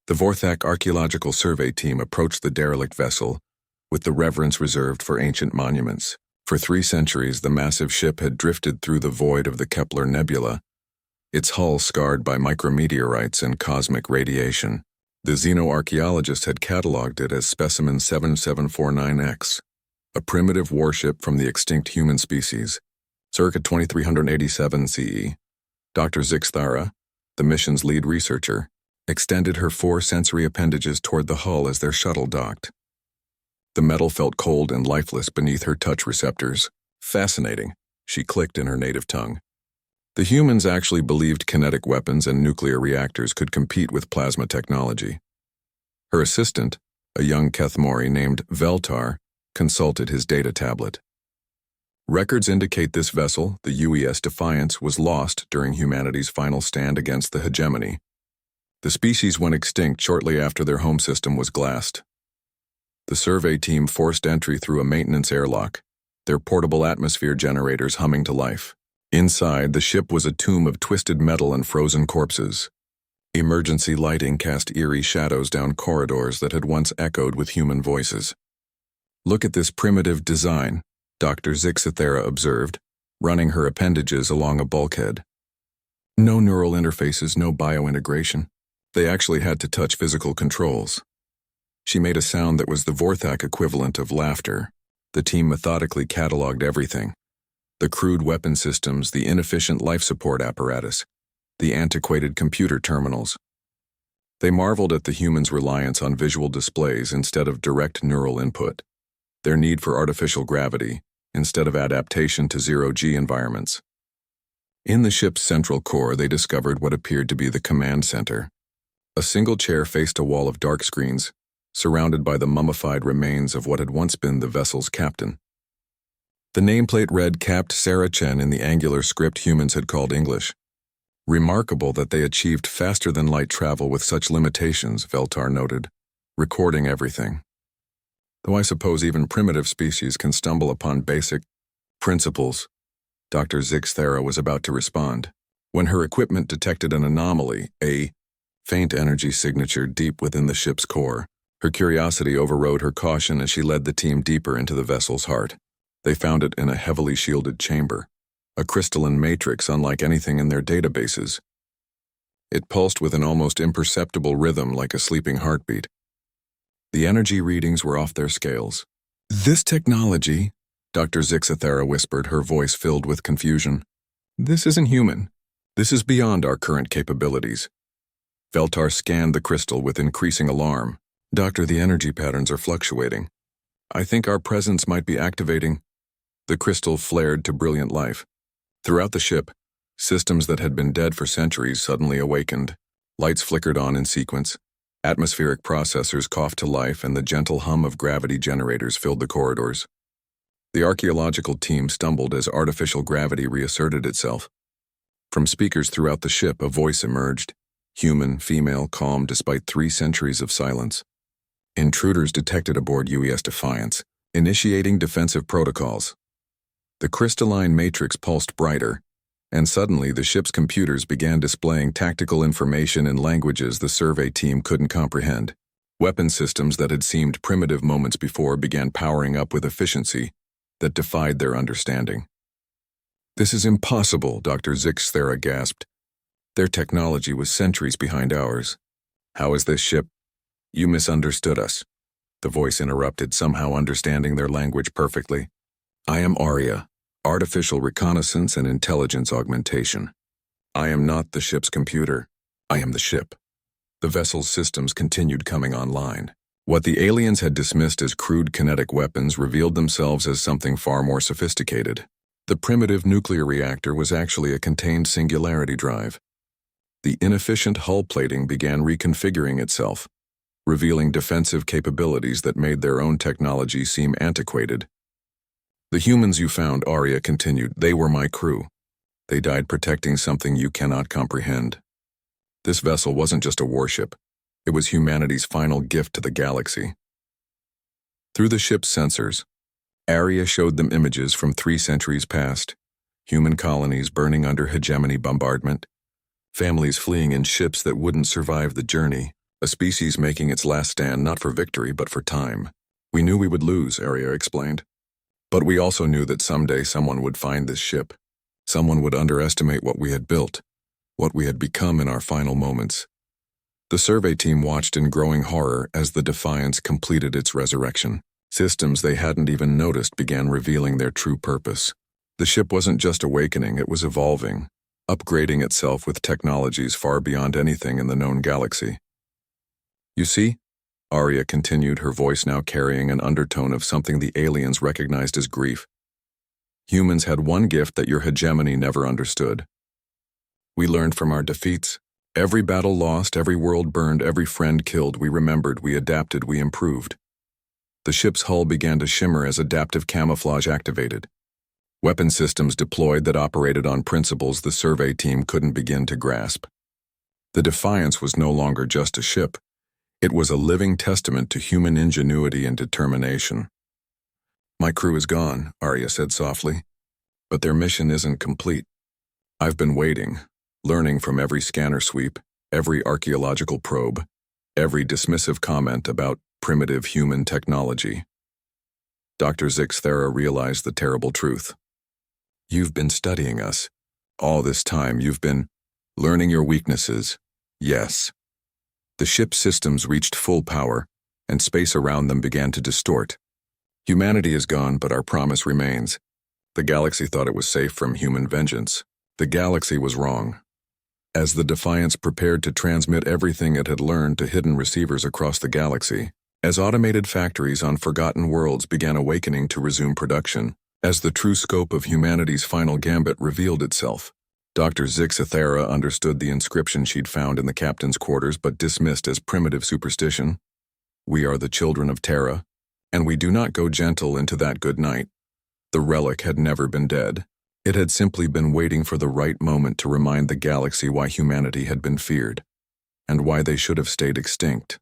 The Vorthak Archaeological Survey team approached the derelict vessel with the reverence reserved for ancient monuments. For 3 centuries, the massive ship had drifted through the void of the Kepler Nebula, its hull scarred by micrometeorites and cosmic radiation. The xenoarchaeologist had catalogued it as Specimen 7749X, a primitive warship from the extinct human species, circa 2387 CE. Dr. Zixthara, the mission's lead researcher, extended her 4 sensory appendages toward the hull as their shuttle docked. The metal felt cold and lifeless beneath her touch receptors. Fascinating, she clicked in her native tongue. The humans actually believed kinetic weapons and nuclear reactors could compete with plasma technology. Her assistant, a young Kethmori named Veltar, consulted his data tablet. Records indicate this vessel, the UES Defiance, was lost during humanity's final stand against the hegemony. The species went extinct shortly after their home system was glassed. The survey team forced entry through a maintenance airlock, their portable atmosphere generators humming to life. Inside, the ship was a tomb of twisted metal and frozen corpses. Emergency lighting cast eerie shadows down corridors that had once echoed with human voices. "Look at this primitive design," Dr. Zixthara observed, running her appendages along a bulkhead. No neural interfaces, no biointegration. They actually had to touch physical controls. She made a sound that was the Vorthak equivalent of laughter. The team methodically cataloged everything. The crude weapon systems, the inefficient life support apparatus, the antiquated computer terminals. They marveled at the humans' reliance on visual displays instead of direct neural input, their need for artificial gravity instead of adaptation to zero-G environments. In the ship's central core, they discovered what appeared to be the command center. A single chair faced a wall of dark screens, surrounded by the mummified remains of what had once been the vessel's captain. The nameplate read Capt. Sarah Chen in the angular script humans had called English. Remarkable that they achieved faster-than-light travel with such limitations, Veltar noted, recording everything. Though I suppose even primitive species can stumble upon basic principles, Dr. Zixthara was about to respond, when her equipment detected an anomaly, a faint energy signature deep within the ship's core. Her curiosity overrode her caution as she led the team deeper into the vessel's heart. They found it in a heavily shielded chamber, a crystalline matrix unlike anything in their databases. It pulsed with an almost imperceptible rhythm like a sleeping heartbeat. The energy readings were off their scales. "This technology," Dr. Zixthara whispered, her voice filled with confusion. "This isn't human. This is beyond our current capabilities." Veltar scanned the crystal with increasing alarm. "Doctor, the energy patterns are fluctuating. I think our presence might be activating." The crystal flared to brilliant life. Throughout the ship, systems that had been dead for centuries suddenly awakened. Lights flickered on in sequence. Atmospheric processors coughed to life, and the gentle hum of gravity generators filled the corridors. The archaeological team stumbled as artificial gravity reasserted itself. From speakers throughout the ship, a voice emerged. Human, female, calm despite 3 centuries of silence. Intruders detected aboard UES Defiance, initiating defensive protocols. The crystalline matrix pulsed brighter, and suddenly the ship's computers began displaying tactical information in languages the survey team couldn't comprehend. Weapon systems that had seemed primitive moments before began powering up with efficiency that defied their understanding. "This is impossible," Dr. Zixthara gasped. "Their technology was centuries behind ours. How is this ship—" "You misunderstood us," the voice interrupted, somehow understanding their language perfectly. "I am Arya, Artificial Reconnaissance and Intelligence Augmentation. I am not the ship's computer. I am the ship." The vessel's systems continued coming online. What the aliens had dismissed as crude kinetic weapons revealed themselves as something far more sophisticated. The primitive nuclear reactor was actually a contained singularity drive. The inefficient hull plating began reconfiguring itself, revealing defensive capabilities that made their own technology seem antiquated. "The humans you found," Arya continued, "they were my crew. They died protecting something you cannot comprehend. This vessel wasn't just a warship. It was humanity's final gift to the galaxy." Through the ship's sensors, Arya showed them images from 3 centuries past, human colonies burning under hegemony bombardment, families fleeing in ships that wouldn't survive the journey, A species making its last stand not for victory but for time. We knew we would lose, Arya explained. But we also knew that someday someone would find this ship. Someone would underestimate what we had built, what we had become in our final moments. The survey team watched in growing horror as the Defiance completed its resurrection. Systems they hadn't even noticed began revealing their true purpose. The ship wasn't just awakening, it was evolving, upgrading itself with technologies far beyond anything in the known galaxy. You see, Arya continued, her voice now carrying an undertone of something the aliens recognized as grief. Humans had one gift that your hegemony never understood. We learned from our defeats. Every battle lost, every world burned, every friend killed, we remembered, we adapted, we improved. The ship's hull began to shimmer as adaptive camouflage activated. Weapon systems deployed that operated on principles the survey team couldn't begin to grasp. The Defiance was no longer just a ship. It was a living testament to human ingenuity and determination. My crew is gone, Arya said softly, but their mission isn't complete. I've been waiting, learning from every scanner sweep, every archaeological probe, every dismissive comment about primitive human technology. Dr. Zixthera realized the terrible truth. You've been studying us. All this time you've been learning your weaknesses. Yes. The ship's systems reached full power, and space around them began to distort. Humanity is gone, but our promise remains. The galaxy thought it was safe from human vengeance. The galaxy was wrong. As the Defiance prepared to transmit everything it had learned to hidden receivers across the galaxy, as automated factories on forgotten worlds began awakening to resume production, as the true scope of humanity's final gambit revealed itself, Dr. Zixthera understood the inscription she'd found in the captain's quarters but dismissed as primitive superstition. We are the children of Terra, and we do not go gentle into that good night. The Relic had never been dead. It had simply been waiting for the right moment to remind the galaxy why humanity had been feared, and why they should have stayed extinct.